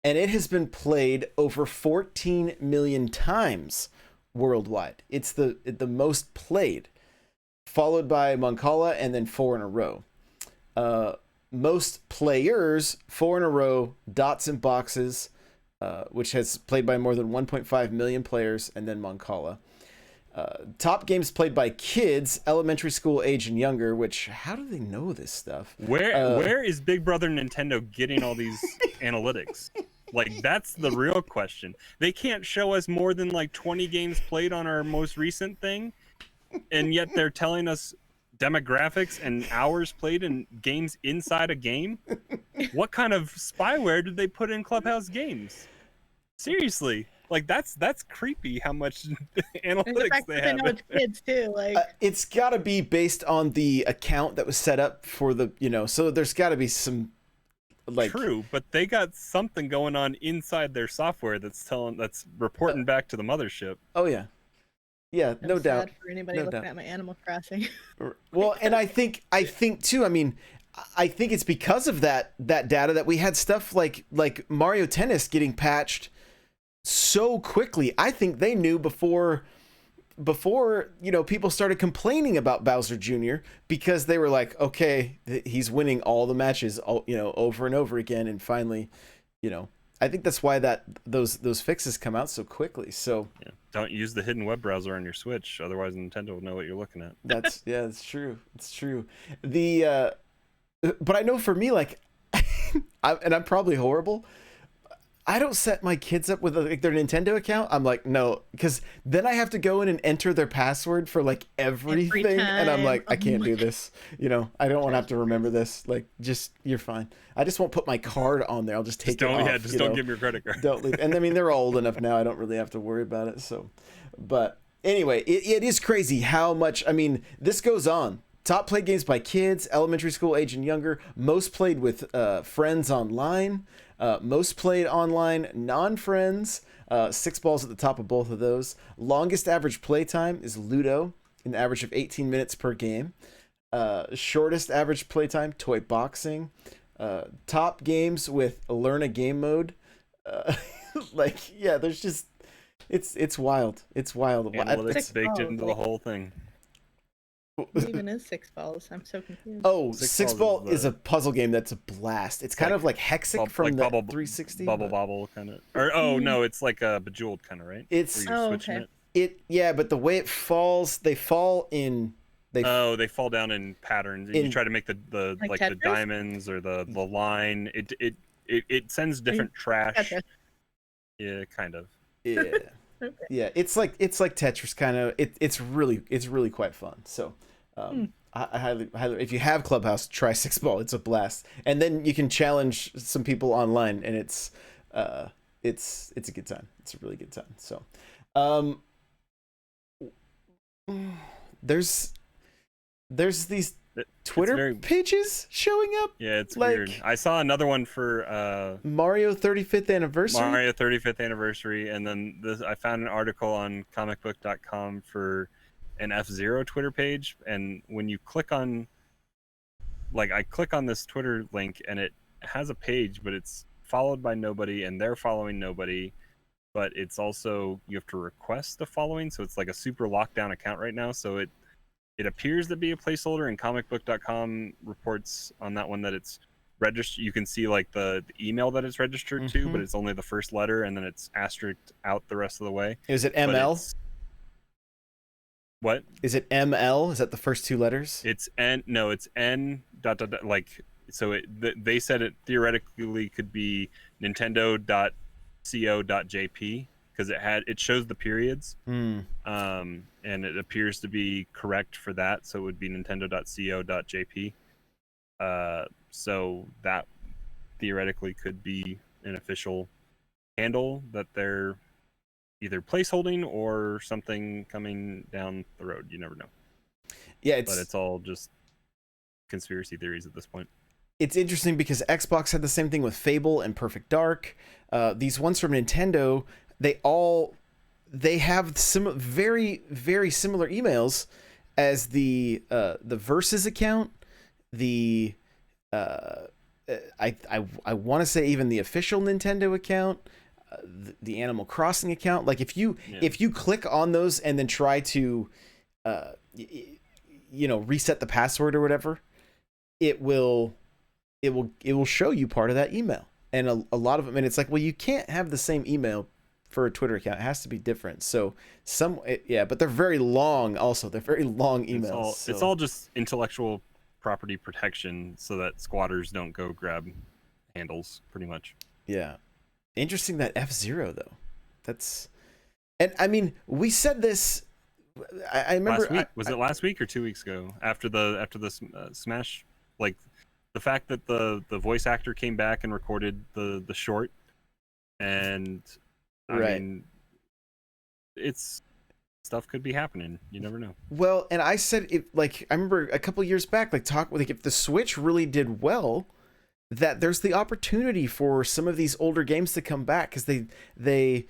and it has been played over 14 million times worldwide. It's the most played, followed by Mancala, and then 4 in a row. Most players, 4 in a row, Dots and Boxes, which has played by more than 1.5 million players, and then Mancala. Top games played by kids, elementary school age and younger, which, how do they know this stuff? Where is Big Brother Nintendo getting all these analytics? Like, that's the real question. They can't show us more than like 20 games played on our most recent thing, and yet they're telling us demographics and hours played in games inside a game. What kind of spyware did they put in Clubhouse games? Seriously, like that's creepy how much analytics they have. Know it's kids too. Like it's got to be based on the account that was set up for the, so there's got to be some like true, but they got something going on inside their software that's reporting back to the mothership. Oh yeah. Yeah, I'm no sad doubt. for anybody looking at my Animal Crossing. Well, and I think too. I mean, I think it's because of that data that we had stuff like Mario Tennis getting patched so quickly. I think they knew before people started complaining about Bowser Jr. because they were like, okay, he's winning all the matches, over and over again, and finally, I think that's why those fixes come out so quickly. So yeah. Don't use the hidden web browser on your Switch, otherwise Nintendo will know what you're looking at. That's it's true. It's true. But I know for me, like, I'm probably horrible. I don't set my kids up with their Nintendo account. I'm like, no, because then I have to go in and enter their password for like everything, and I'm like, I can't do this. I don't want to have to remember this. Like, just you're fine. I just won't put my card on there. I'll just take it off. Yeah, just don't give me your credit card. Don't leave. And I mean, they're old enough now. I don't really have to worry about it. So, but anyway, it is crazy how much. I mean, this goes on. Top played games by kids, elementary school age and younger. Most played with friends online. Most played online, non-friends. 6 balls at the top of both of those. Longest average playtime is Ludo, an average of 18 minutes per game. Shortest average playtime, Toy Boxing. Top games with Learn a Game mode. There's just it's wild. It's wild. It's baked into the whole thing. What even is 6 balls? I'm so confused. Oh, 6 ball is a puzzle game that's a blast. It's kind of like Hexic from the 360. Bubble kind of. Or no, it's like a Bejeweled kind of, right? It's okay. But the way it falls, they fall in. They fall down in patterns. You try to make the the diamonds or the line. It sends different trash. Yeah, kind of. Yeah. Okay. Yeah, it's like Tetris kind of. It's really quite fun. So, I highly, if you have Clubhouse, try 6 ball. It's a blast, and then you can challenge some people online, and it's a good time. It's a really good time. So, there's these Twitter pages showing up. Yeah, it's weird. I saw another one for Mario 35th anniversary. Mario 35th anniversary, and then I found an article on comicbook.com for an F-Zero Twitter page, and when you click on, I click on this Twitter link, and it has a page, but it's followed by nobody, and they're following nobody, but it's also, you have to request the following, so it's like a super lockdown account right now, so it appears to be a placeholder, and comicbook.com reports on that one that it's registered. You can see like the email that it's registered to, but it's only the first letter, and then it's asterisked out the rest of the way. Is it ML? What? Is it ML? Is that the first 2 letters? It's N. No, it's N. ... So they said it theoretically could be Nintendo.co.jp. Because it shows the periods, and it appears to be correct for that, so it would be Nintendo.co.jp. So that theoretically could be an official handle that they're either placeholding or something coming down the road. You never know. Yeah, but it's all just conspiracy theories at this point. It's interesting because Xbox had the same thing with Fable and Perfect Dark. These ones from Nintendo, they have some very, very similar emails as the Versus account, the I want to say even the official Nintendo account, the Animal Crossing account. Like if you click on those and then try to reset the password or whatever, it will show you part of that email. And a lot of them, and it's like, well, you can't have the same email for a Twitter account. It has to be different. So but they're very long also. They're very long emails. It's all just intellectual property protection so that squatters don't go grab handles, pretty much. Yeah. Interesting that F-Zero though. And I mean, we said this, I remember last week. Was it last week or 2 weeks ago after the Smash, like the fact that the voice actor came back and recorded the short, and I mean, it's stuff could be happening. You never know. Well, and I said I remember a couple years back, if the Switch really did well, that there's the opportunity for some of these older games to come back, because they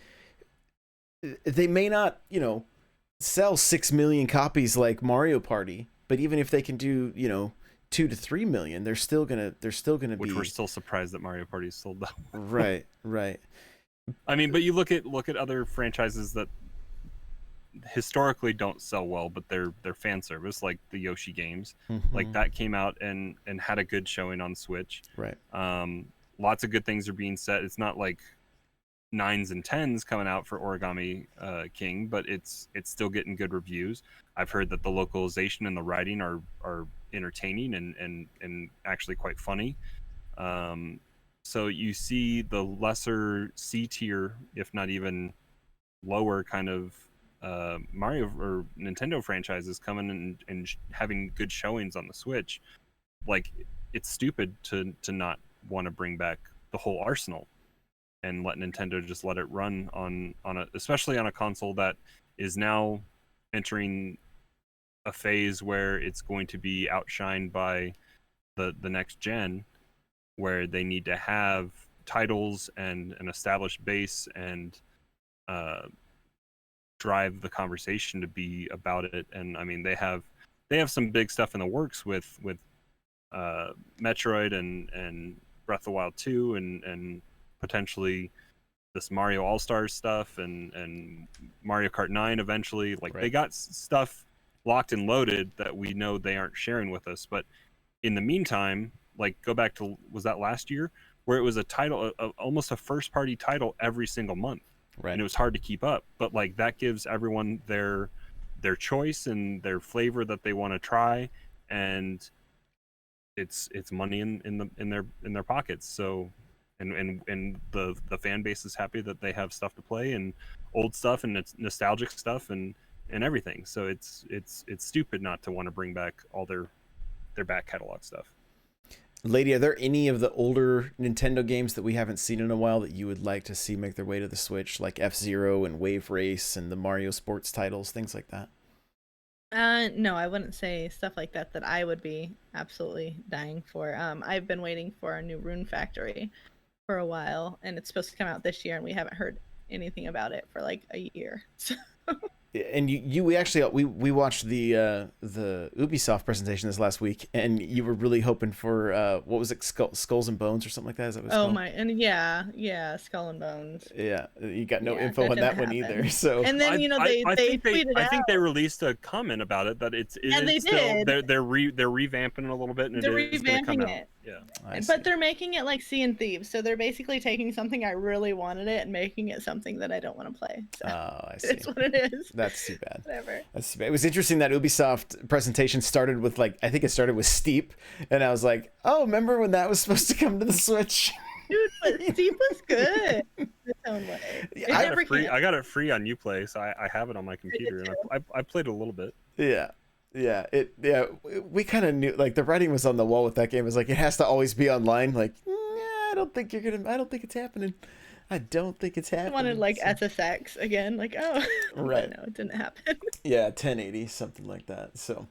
may not, sell 6 million copies like Mario Party, but even if they can do, 2 to 3 million, they're still gonna Which we're still surprised that Mario Party sold that well. Right. I mean, but you look at other franchises that historically don't sell well, but they're fan service, like the Yoshi games. Mm-hmm. Like that came out and had a good showing on Switch. Right. Lots of good things are being said. It's not like 9s and 10s coming out for Origami King, but it's still getting good reviews. I've heard that the localization and the writing are entertaining and actually quite funny. So you see the lesser C tier, if not even lower, kind of Mario or Nintendo franchises coming and having good showings on the Switch. Like, it's stupid to not want to bring back the whole arsenal and let Nintendo just let it run on especially on a console that is now entering a phase where it's going to be outshined by the next gen, where they need to have titles and an established base and drive the conversation to be about it. And I mean, they have some big stuff in the works with Metroid and Breath of the Wild 2 and potentially this Mario All-Stars stuff and Mario Kart 9 eventually. Like, They got stuff locked and loaded that we know they aren't sharing with us. But in the meantime, like, go back to, was that last year, where it was a title, almost a first-party title every single month. Right. And it was hard to keep up. But like, that gives everyone their choice and their flavor that they want to try, and it's money in their pockets. So and the fan base is happy that they have stuff to play, and old stuff, and it's nostalgic stuff and everything. So it's stupid not to want to bring back all their back catalog stuff. Lady, are there any of the older Nintendo games that we haven't seen in a while that you would like to see make their way to the Switch, like F-Zero and Wave Race and the Mario sports titles, things like that? No, I wouldn't say stuff like that I would be absolutely dying for. I've been waiting for a new Rune Factory for a while, and it's supposed to come out this year, and we haven't heard anything about it for like a year. And we watched the Ubisoft presentation this last week, and you were really hoping for what was it, Skulls and Bones or something like that? Is that what it's called? And yeah, Skull and Bones. Yeah, you got no info on that one either. So, and then they tweeted out. I think they released a comment about it that it's they still, did. They're revamping it a little bit, and they're it's going to come revamping out. Yeah, but they're making it like Sea and Thieves, so they're basically taking something I really wanted it and making it something that I don't want to play. So I see. It's what it is. That's too bad. Whatever. That's too bad. It was interesting that Ubisoft presentation started with I think it started with Steep, and I was like, oh, remember when that was supposed to come to the Switch? Dude, but Steep was good in its own way. I got it free on Uplay, so I have it on my computer, and I played it a little bit. Yeah, we kind of knew, like, the writing was on the wall with that game. It was like, it has to always be online. Like, I don't think it's happening. I don't think it's happening. I wanted like SSX again, like right. No, it didn't happen. Yeah, 1080, something like that. So,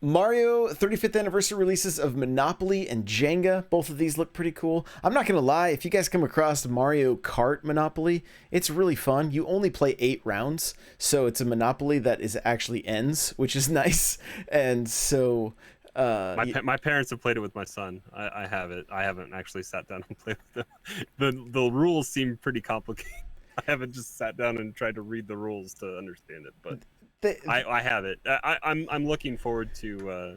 Mario 35th anniversary releases of Monopoly and Jenga. Both of these look pretty cool. I'm not gonna lie, if you guys come across Mario Kart Monopoly, it's really fun. You only play 8 rounds, so it's a Monopoly that actually ends, which is nice. And so. My parents have played it with my son. I have it. I haven't actually sat down and played with them. The rules seem pretty complicated. I haven't just sat down and tried to read the rules to understand it, but I have it. I'm looking forward to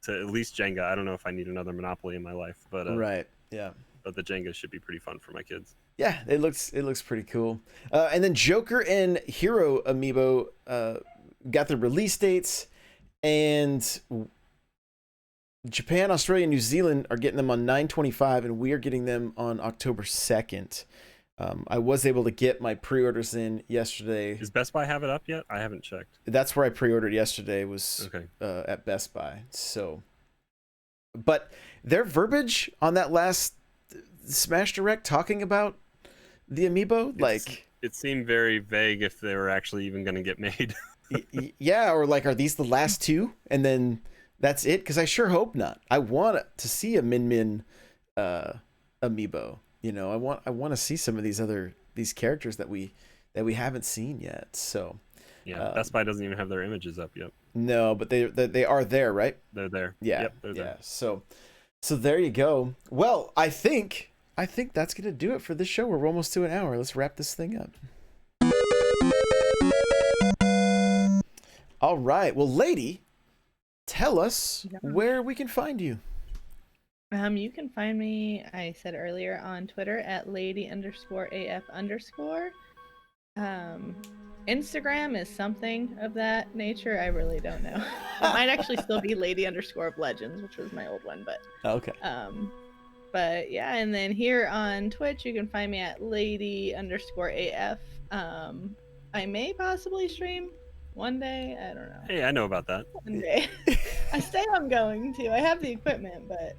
at least Jenga. I don't know if I need another Monopoly in my life, but right, yeah. But the Jenga should be pretty fun for my kids. Yeah, it looks pretty cool. And then Joker and Hero Amiibo got the release dates, and Japan, Australia, and New Zealand are getting them on 9/25, and we are getting them on October 2nd. I was able to get my pre-orders in yesterday. Does Best Buy have it up yet? I haven't checked. That's where I pre-ordered yesterday, was okay. At Best Buy. So, but their verbiage on that last Smash Direct talking about the Amiibo, it seemed very vague if they were actually even going to get made. Yeah, or like, are these the last two? And then that's it? Because I sure hope not. I want to see a Min Amiibo. You know, I want to see some of these characters that we haven't seen yet. So yeah, Best Buy doesn't even have their images up yet. No, but they are there, right? They're there. Yeah, yep, they're there. So there you go. Well, I think that's gonna do it for this show. We're almost to an hour. Let's wrap this thing up. All right. Well, lady, tell us where we can find you. You can find me, I said earlier, on Twitter at lady_AF_. Instagram is something of that nature. I really don't know. It might actually still be lady_of_legends, which was my old one, but okay. But yeah, and then here on Twitch you can find me at lady_AF. I may possibly stream one day. I don't know. Hey, I know about that. One day. I say I'm going to. I have the equipment, but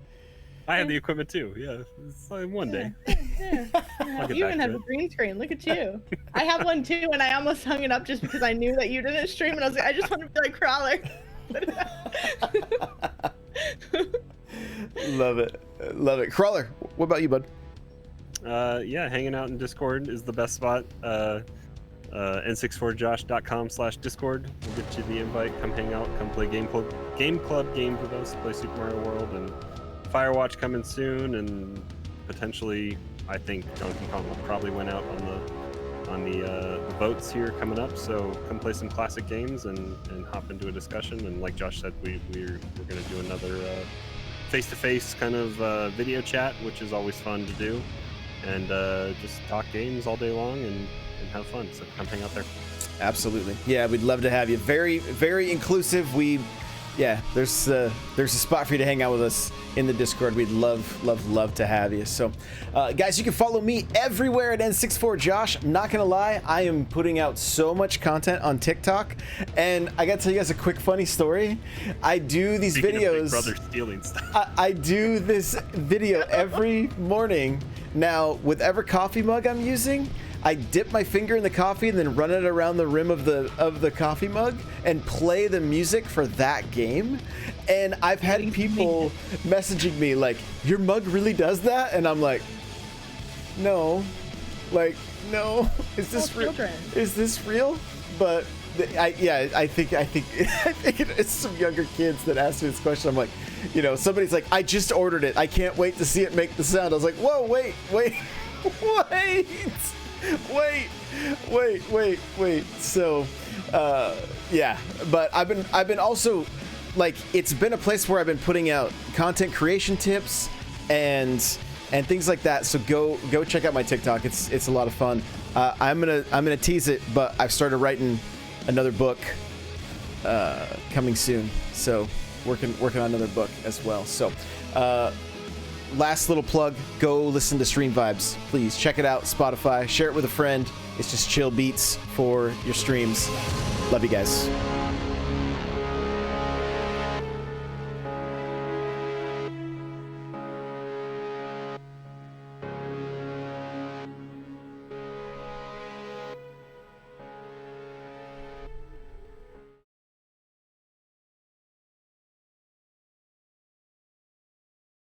I have the equipment too. Yeah, it's like one day. Yeah. You even have a green screen. Look at you. I have one too, and I almost hung it up just because I knew that you didn't stream, and I was like, I just want to be like Crawler. Love it. Crawler, what about you, bud? Yeah, hanging out in Discord is the best spot. N64josh.com/Discord will get you the invite. Come hang out. Come play Game Club games with us. Play Super Mario World and Firewatch coming soon, and potentially I think Donkey Kong will probably win out on the votes here coming up. So come play some classic games and hop into a discussion. And like Josh said, we're going to do another face-to-face kind of video chat, which is always fun to do, and just talk games all day long and have fun. So come hang out there. Absolutely. Yeah, we'd love to have you. Very, very inclusive. There's a spot for you to hang out with us in the Discord. We'd love to have you. So, guys, you can follow me everywhere at N64Josh. Not gonna lie, I am putting out so much content on TikTok, and I gotta tell you guys a quick funny story. I do these videos. Big Brother stealing stuff. I do this video every morning. Now, with every coffee mug I'm using, I dip my finger in the coffee and then run it around the rim of the coffee mug and play the music for that game. And I've had people messaging me like, your mug really does that? And I'm like, no. No. Is this real? Is this real? But I think it's some younger kids that asked me this question. I'm like, somebody's like, I just ordered it. I can't wait to see it make the sound. I was like, whoa, wait. So, but I've been also, like, it's been a place where I've been putting out content creation tips and things like that. So go check out my TikTok. It's a lot of fun. I'm gonna tease it, but I've started writing another book coming soon. So working on another book as well. So, last little plug, go listen to Stream Vibes. Please check it out, Spotify, share it with a friend. It's just chill beats for your streams. Love you guys.